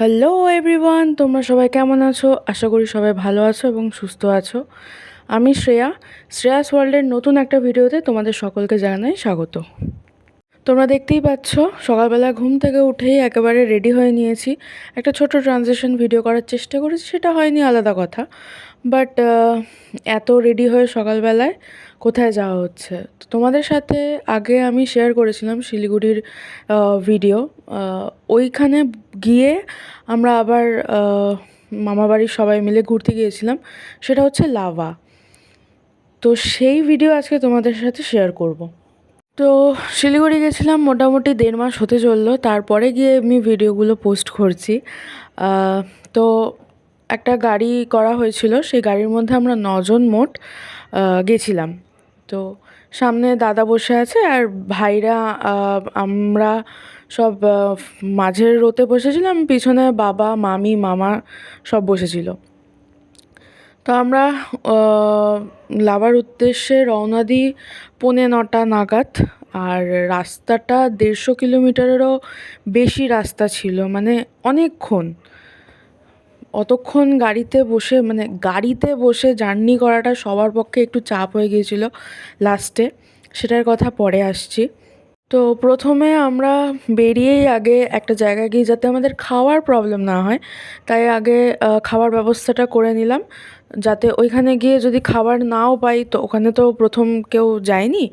Hello everyone, তোমরা সবাই কেমন আছো? আশা করি সবাই ভালো আছো এবং সুস্থ আছো। আমি শ্রেয়াস ওয়ার্ল্ডের নতুন একটা ভিডিওতে তোমাদের সকলকে জানাই স্বাগত। তোমরা দেখতেই পাচ্ছ, সকালবেলা ঘুম থেকে উঠেই একেবারে রেডি হয়ে নিয়েছি। একটা ছোট ট্রানজিশন ভিডিও করার চেষ্টা করেছি, সেটা হয়নি আলাদা কথা, বাট এত রেডি হয়ে সকালবেলায় কোথায় যাওয়া হচ্ছে। তো তোমাদের সাথে আগে আমি শেয়ার করেছিলাম শিলিগুড়ির ভিডিও। ওইখানে গিয়ে আমরা আবার মামাবাড়ির সবাই মিলে ঘুরতে গিয়েছিলাম, সেটা হচ্ছে লাভা। তো সেই ভিডিও আজকে তোমাদের সাথে শেয়ার করব। তো শিলিগুড়ি গেছিলাম মোটামুটি 1.5 মাস হতে চললো, তারপরে গিয়ে আমি ভিডিওগুলো পোস্ট করছি। তো একটা গাড়ি করা হয়েছিল, সেই গাড়ির মধ্যে আমরা 9 জন মোট গেছিলাম। তো সামনে দাদা বসে আছে আর ভাইরা, আমরা সব মাঝের রোতে বসেছিলাম, পিছনে বাবা মামি মামা সব বসেছিল। তো আমরা লাভার উদ্দেশ্যে রওনা দিই 9:45 নাগাদ। আর রাস্তাটা 150 কিলোমিটারেরও বেশি রাস্তা ছিল, মানে অনেকক্ষণ। অতক্ষণ গাড়িতে বসে জার্নি করাটা সবার পক্ষে একটু চাপ হয়ে গিয়েছিল লাস্টে, সেটার কথা পরে আসছি। তো প্রথমে আমরা বেরিয়েই আগে একটা জায়গায় গিয়ে, যাতে আমাদের খাওয়ার প্রবলেম না হয়, তাই আগে খাওয়ার ব্যবস্থাটা করে নিলাম, যাতে ওইখানে গিয়ে যদি খাবার নাও পাই। তো ওখানে তো প্রথম কেউ যায়নি,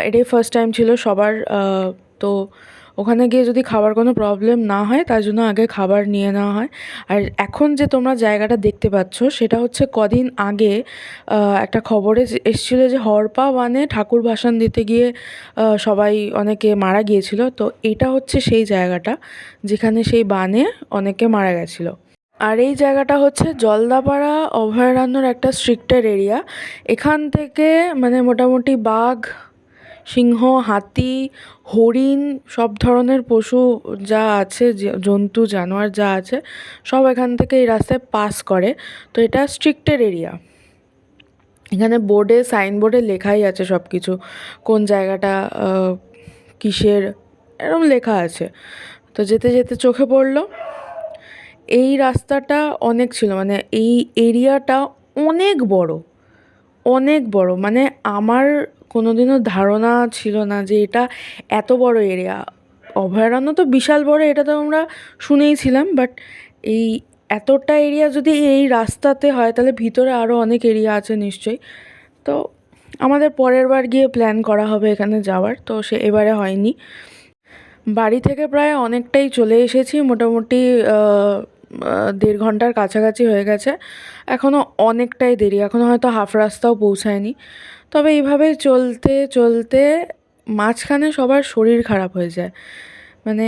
এটাই ফার্স্ট টাইম ছিল সবার। তো ওখানে গিয়ে যদি খাবার কোনো প্রবলেম না হয়, তার জন্য আগে খাবার নিয়ে নেওয়া হয়। আর এখন যে তোমরা জায়গাটা দেখতে পাচ্ছ, সেটা হচ্ছে কদিন আগে একটা খবরে এসেছিলো যে হরপা বানে ঠাকুর ভাসান দিতে গিয়ে সবাই অনেকে মারা গিয়েছিল। তো এটা হচ্ছে সেই জায়গাটা যেখানে সেই বানে অনেকে মারা গেছিলো। আর এই জায়গাটা হচ্ছে জলদাপাড়া অভয়ারণ্যর একটা স্ট্রিক্টের এরিয়া। এখান থেকে মানে মোটামুটি বাঘ, সিংহ, হাতি, হরিণ, সব ধরনের পশু যা আছে, জন্তু জানোয়ার যা আছে, সব এখান থেকে এই রাস্তায় পাস করে। তো এটা স্ট্রিক্টের এরিয়া। এখানে সাইনবোর্ডে লেখাই আছে সব কিছু, কোন জায়গাটা কিসের, এরকম লেখা আছে। তো যেতে যেতে চোখে পড়লো এই রাস্তাটা অনেক ছিল, মানে এই এরিয়াটা অনেক বড়, অনেক বড়। মানে আমার কোনোদিনও ধারণা ছিল না যে এটা এত বড় এরিয়া। অভয়ারণ্য তো বিশাল বড়, এটা তো আমরা শুনেইছিলাম, বাট এই এতটা এরিয়া যদি এই রাস্তাতে হয়, তাহলে ভিতরে আরও অনেক এরিয়া আছে নিশ্চয়ই। তো আমাদের পরের বার গিয়ে প্ল্যান করা হবে এখানে যাওয়ার, তো এবারে হয়নি। বাড়ি থেকে প্রায় অনেকটাই চলে এসেছি, মোটামুটি 1.5 ঘন্টার কাছাকাছি হয়ে গেছে। এখনও অনেকটাই দেরি, এখনও হয়তো হাফ রাস্তাও পৌঁছায়নি। তবে এইভাবে চলতে চলতে মাঝখানে সবার শরীর খারাপ হয়ে যায়। মানে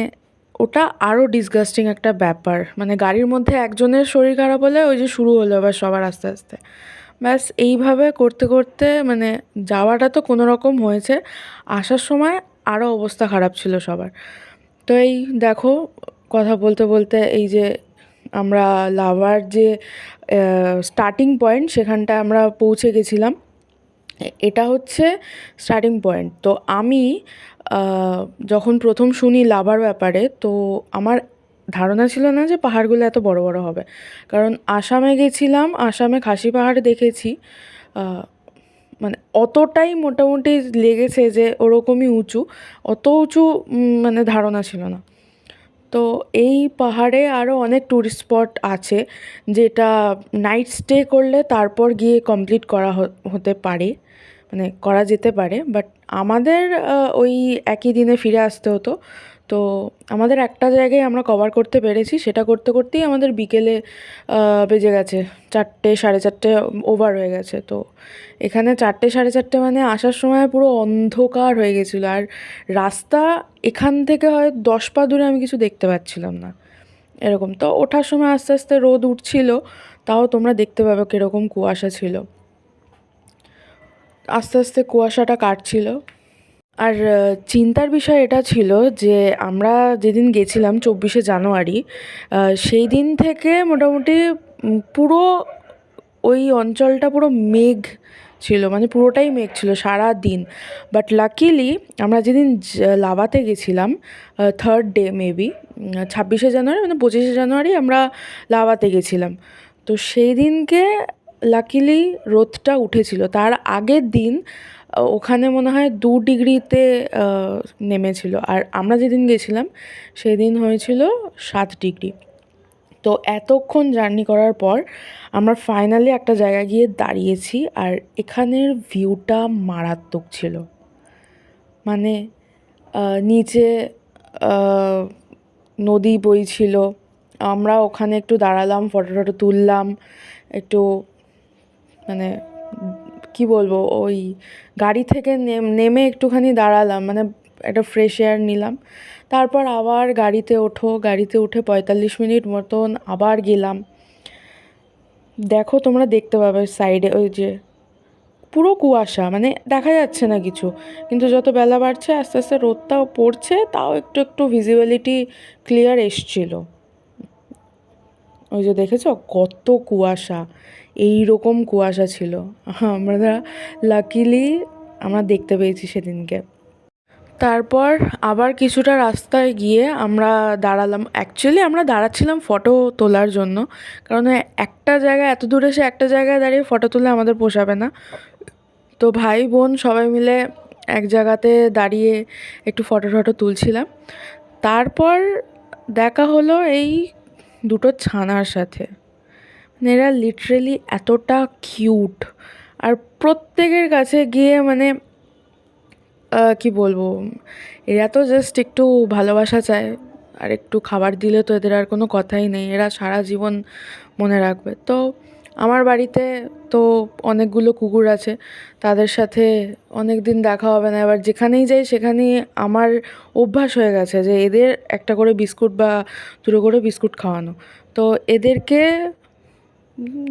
ওটা আরও ডিসগাস্টিং একটা ব্যাপার। মানে গাড়ির মধ্যে একজনের শরীর খারাপ হলে ওই যে শুরু হলো এবার সবার আস্তে আস্তে। ব্যাস এইভাবে করতে করতে মানে যাওয়াটা তো কোনো রকম হয়েছে, আসার সময় আরও অবস্থা খারাপ ছিল সবার। তো এই দেখো, কথা বলতে বলতে এই যে আমরা লাভার যে স্টার্টিং পয়েন্ট, সেখানটায় আমরা পৌঁছে গেছিলাম। এটা হচ্ছে স্টার্টিং পয়েন্ট। তো আমি যখন প্রথম শুনি লাভার ব্যাপারে, তো আমার ধারণা ছিল না যে পাহাড়গুলো এত বড় বড় হবে। কারণ আসামে গেছিলাম, আসামে খাসি পাহাড় দেখেছি, মানে অতটাই মোটামুটি লেগেছে যে ওরকমই উঁচু, অত উঁচু মানে ধারণা ছিল না। তো এই পাহাড়ে আরও অনেক ট্যুরিস্ট স্পট আছে, যেটা নাইট স্টে করলে তারপর গিয়ে কমপ্লিট করা হতে পারে, মানে করা যেতে পারে। বাট আমাদের ওই একই দিনে ফিরে আসতে হতো। তো আমাদের একটা জায়গায় আমরা কভার করতে পেরেছি, সেটা করতে করতেই আমাদের বিকেলে বেজে গেছে 4টে, 4:30 ওভার হয়ে গেছে। তো এখানে 4টে, 4:30 মানে আসার সময় পুরো অন্ধকার হয়ে গেছিলো। আর রাস্তা এখান থেকে হয় 10 পা দূরে আমি কিছু দেখতে পাচ্ছিলাম না, এরকম। তো ওঠার সময় আস্তে আস্তে রোদ উঠছিল, তাও তোমরা দেখতে পাবে কীরকম কুয়াশা ছিল। আস্তে আস্তে কুয়াশাটা কাটছিল। আর চিন্তার বিষয় এটা ছিল যে আমরা যেদিন গেছিলাম 24শে জানুয়ারি, সেই দিন থেকে মোটামুটি পুরো ওই অঞ্চলটা পুরো মেঘ ছিল, মানে পুরোটাই মেঘ ছিল সারা দিন। বাট লাকিলি আমরা যেদিন লাভাতে গেছিলাম, 3rd ডে মেবি, 26শে জানুয়ারি, মানে 25শে জানুয়ারি আমরা লাভাতে গেছিলাম। তো সেই দিনকে লাকিলি রোদটা উঠেছিল। তার আগের দিন ওখানে মনে হয় 2 ডিগ্রিতে নেমেছিল, আর আমরা যেদিন গেছিলাম সেদিন হয়েছিল 7 ডিগ্রি। তো এতক্ষণ জার্নি করার পর আমরা ফাইনালি একটা জায়গায় গিয়ে দাঁড়িয়েছি, আর এখানের ভিউটা মারাত্মক ছিল। মানে নিচে নদী বইছিল, আমরা ওখানে একটু দাঁড়ালাম, ফটো টটো তুললাম, একটু মানে কি বলবো, ওই গাড়ি থেকে নেমে একটুখানি দাঁড়ালাম, মানে একটা ফ্রেশ এয়ার নিলাম। তারপর আবার গাড়িতে উঠে 45 মিনিট মতন আবার গেলাম। দেখো, তোমরা দেখতে পাবে সাইডে ওই যে পুরো কুয়াশা, মানে দেখা যাচ্ছে না কিছু, কিন্তু যত বেলা বাড়ছে আস্তে আস্তে রোদটাও পড়ছে, তাও একটু একটু ভিজিবিলিটি ক্লিয়ার এসছিল। ওই যে দেখেছো কত কুয়াশা, এই রকম কুয়াশা ছিল। আমরা লাকিলি আমরা দেখতে পেয়েছি সেদিনকে। তারপর আবার কিছুটা রাস্তায় গিয়ে আমরা দাঁড়ালাম। অ্যাকচুয়ালি আমরা দাঁড়াচ্ছিলাম ফটো তোলার জন্য, কারণ একটা জায়গায় এত দূরে এসে একটা জায়গায় দাঁড়িয়ে ফটো তুলে আমাদের পোষাবে না। তো ভাই বোন সবাই মিলে এক জায়গাতে দাঁড়িয়ে একটু ফটো টটো তুলছিলাম। তারপর দেখা হলো এই দুটো ছানার সাথে। মানে এরা লিটারেলি এতটা কিউট, আর প্রত্যেকের কাছে গিয়ে মানে কি বলবো, এরা তো জাস্ট একটু ভালোবাসা চায়, আর একটু খাবার দিলে তো এদের আর কোনো কথাই নেই, এরা সারা জীবন মনে রাখবে। তো আমার বাড়িতে তো অনেকগুলো কুকুর আছে, তাদের সাথে অনেক দিন দেখা হবে না, এবার যেখানেই যাই সেখানেই আমার অভ্যাস হয়ে গেছে যে এদের একটা করে বিস্কুট বা দুটো করে বিস্কুট খাওয়ানো। তো এদেরকে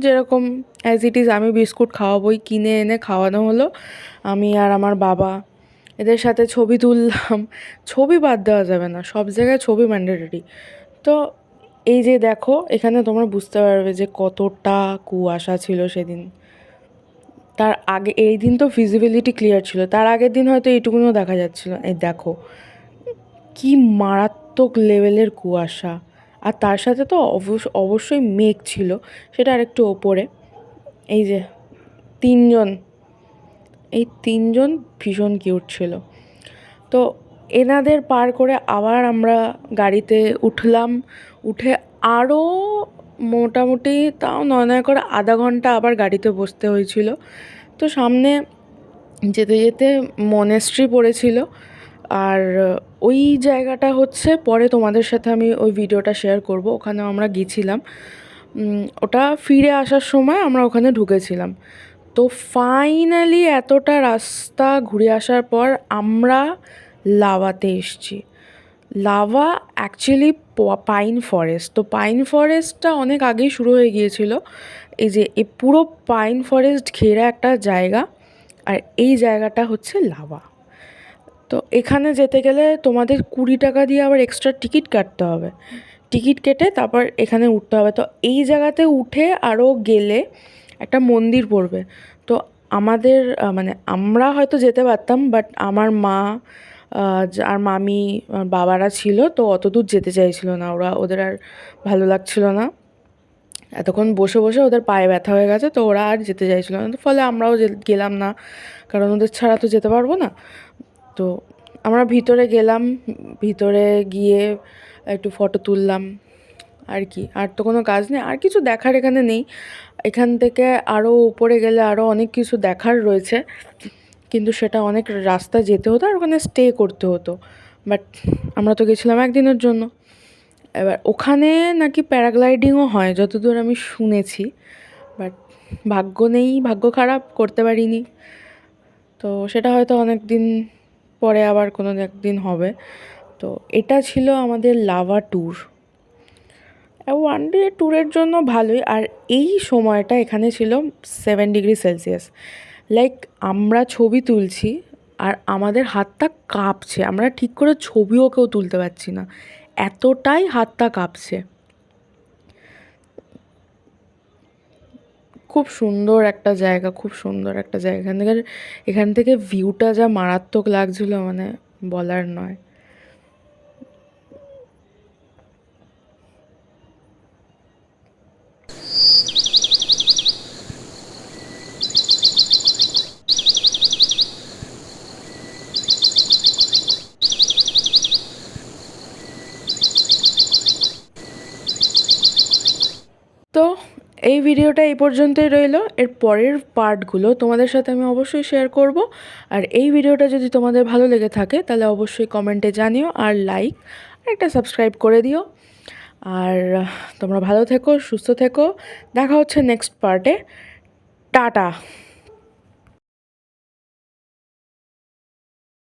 যেরকম অ্যাজ ইট ইজ আমি বিস্কুট খাওয়াবোই, কিনে এনে খাওয়ানো হলো। আমি আর আমার বাবা এদের সাথে ছবি তুললাম। ছবি বাদ দেওয়া যাবে না, সব জায়গায় ছবি ম্যান্ডেটরি। তো এই যে দেখো, এখানে তোমরা বুঝতে পারবে যে কতটা কুয়াশা ছিল সেদিন। তার আগে এই দিন তো ভিজিবিলিটি ক্লিয়ার ছিল, তার আগের দিন হয়তো এইটুকুনিও দেখা যাচ্ছিল। এই দেখো কি মারাত্মক লেভেলের কুয়াশা, আর তার সাথে তো অবশ্যই মেঘ ছিল, সেটা আরেকটু ওপরে। এই যে তিনজন, এই তিনজন ভীষণ কিউট ছিল। তো এনাদের পার করে আবার আমরা গাড়িতে উঠলাম, উঠে আরও মোটামুটি তাও নয় করে আধা ঘন্টা আবার গাড়িতে বসতে হয়েছিল। তো সামনে যেতে যেতে মনেস্ট্রি পড়েছিল, আর ওই জায়গাটা হচ্ছে পরে তোমাদের সাথে আমি ওই ভিডিওটা শেয়ার করব। ওখানেও আমরা গিয়েছিলাম, ওটা ফিরে আসার সময় আমরা ওখানে ঢুকেছিলাম। তো ফাইনালি এতটা রাস্তা ঘুরে আসার পর আমরা লাভাতে এসেছি। লাভা অ্যাকচুয়ালি পাইন ফরেস্ট, তো পাইন ফরেস্টটা অনেক আগেই শুরু হয়ে গিয়েছিল। এই যে এই পুরো পাইন ফরেস্ট ঘেরা একটা জায়গা, আর এই জায়গাটা হচ্ছে লাভা। তো এখানে যেতে গেলে তোমাদের 20 টাকা দিয়ে আবার এক্সট্রা টিকিট কাটতে হবে। টিকিট কেটে তারপর এখানে উঠতে হবে। তো এই জায়গাতে উঠে আরও গেলে একটা মন্দির পড়বে। তো আমাদের মানে আমরা হয়তো যেতে পারতাম, বাট আমার মা আর মামি আর বাবারা ছিল, তো অত দূর যেতে চাইছিল না, ওদের আর ভালো লাগছিল না। এতক্ষণ বসে বসে ওদের পায়ে ব্যথা হয়ে গেছে, তো ওরা আর যেতে চাইছিল না। তো ফলে আমরাও গেলাম না, কারণ ওদের ছাড়া তো যেতে পারবো না। তো আমরা ভিতরে গেলাম, ভিতরে গিয়ে একটু ফটো তুললাম। আর কি, আর তো কোনো কাজ নেই, আর কিছু দেখার এখানে নেই। এখান থেকে আরও উপরে গেলে আরও অনেক কিছু দেখার রয়েছে, কিন্তু সেটা অনেক রাস্তা যেতে হতো আর ওখানে স্টে করতে হতো। বাট আমরা তো গেছিলাম একদিনের জন্য। এবার ওখানে নাকি প্যারাগ্লাইডিংও হয় যতদূর আমি শুনেছি, বাট ভাগ্য নেই, ভাগ্য খারাপ, করতে পারিনি। তো সেটা হয়তো অনেক দিন পরে আবার কোনো একদিন হবে। তো এটা ছিল আমাদের লাভা ট্যুর। 1 ডে ট্যুরের জন্য ভালোই। আর এই সময়টা এখানে ছিল 7 ডিগ্রি সেলসিয়াস। লাইক আমরা ছবি তুলছি আর আমাদের হাতটা কাঁপছে, আমরা ঠিক করে ছবিও কেউ তুলতে পারছি না, এতটাই হাতটা কাঁপছে। খুব সুন্দর একটা জায়গা, খুব সুন্দর একটা জায়গা। এখান থেকে ভিউটা যা মারাত্মক লাগছিল, মানে বলার নয়। তো এই ভিডিওটা এই পর্যন্তই রইলো। এর পরের পার্টগুলো তোমাদের সাথে আমি অবশ্যই শেয়ার করব। আর এই ভিডিওটা যদি তোমাদের ভালো লেগে থাকে তাহলে অবশ্যই কমেন্টে জানিও, আর লাইক আর একটা সাবস্ক্রাইব করে দিও। আর তোমরা ভালো থেকো, সুস্থ থেকো। দেখা হচ্ছে নেক্সট পার্টে। টাটা।